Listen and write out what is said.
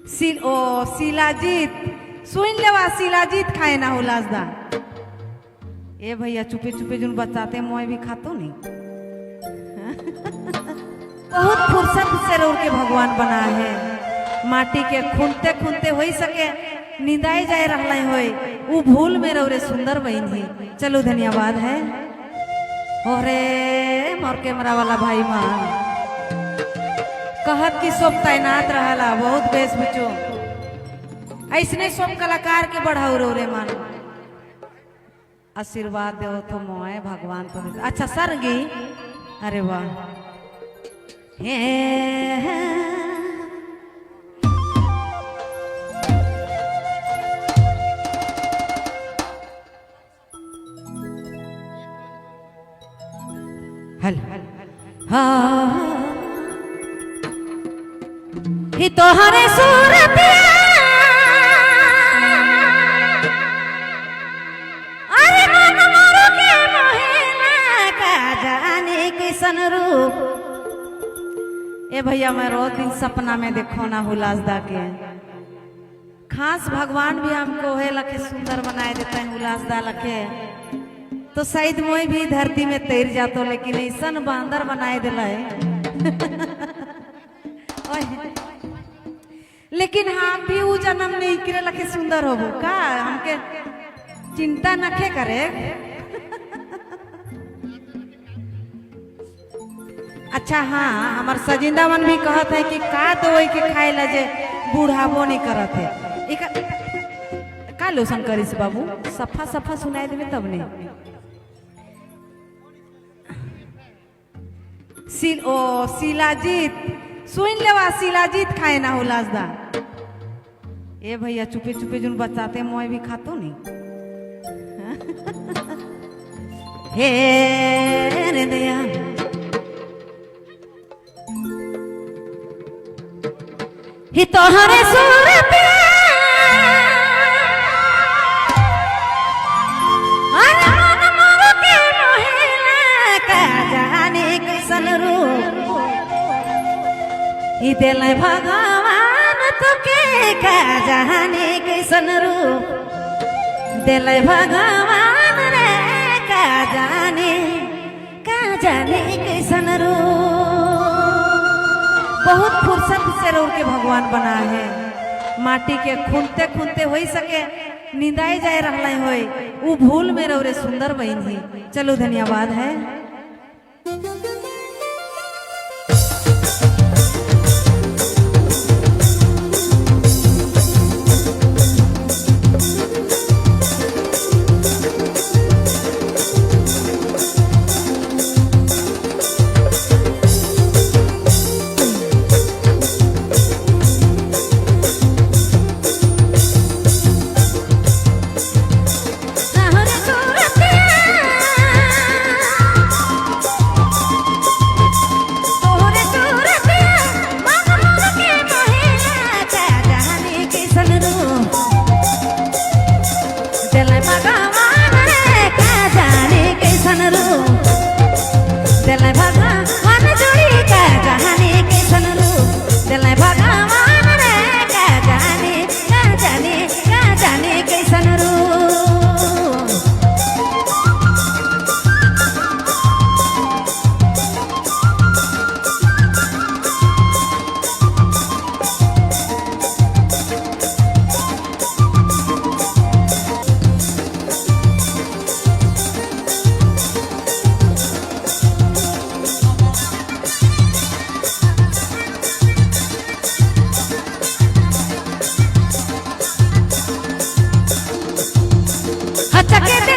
शिलाजीत सुन लेवा शिलाजीत खाए ना हो लाजदा। ए भैया चुपे चुपे जुन बचाते मोए भी खातो नहीं। बहुत फुर्सत से रोल के भगवान बना है। माटी के खूनते खूनते हो सके निंदाई जाए रहला होए वो भूल में रे सुंदर बहन ही। चलो धन्यवाद है। होरे मोर कैमरा वाला भाई मान कहत की सब तैनात रहला बहुत बेस बचो ऐसने सब कलाकार के बढ़ाओ रे मान आशीर्वाद दो तो मोए भगवान तो। अच्छा सरगी अरे वाह हल ही तोहरे सूरत अरे मन मोर के मोहेला का जाने कैसन रूप। ए भैया मैं रोज दिन सपना में देखो ना हुलासदा के खास भगवान भी हमको है लखे सुंदर बनाए देते हैं हुलासदा लखे तो शायद मोई भी धरती में तैर जातो लेकिन ऐसा बांदर बनाए दिला है। लेकिन हम भी वो जन्म नहीं करे लखे सुंदर हो का हमके चिंता नखे करे। अच्छा हाँ हमार सजिंदा मन भी कहत है कि का तो के खाए ला जे बूढ़ाबो नहीं करत है का लोसन करिस बाबू सफा सफा सुनाई देवे तब नहीं। शिलाजीत सुन लेवा शिलाजीत खाए ना हो लाजदा। ए भैया चुपे चुपे जुन बचाते मोए भी खातो नहीं। हे रे दया ही तोहरे सूरत दिले भगवान तो के का जाने कैसन रूप दिले भगवान रे का जाने कैसन रूप। बहुत फुर्सत से रोल के भगवान बना है। माटी के खूनते खूनते हो सके निंदाई जाए रहला होए वो भूल में रे सुंदर बहन ही। चलो धन्यवाद है। अच्छा कहते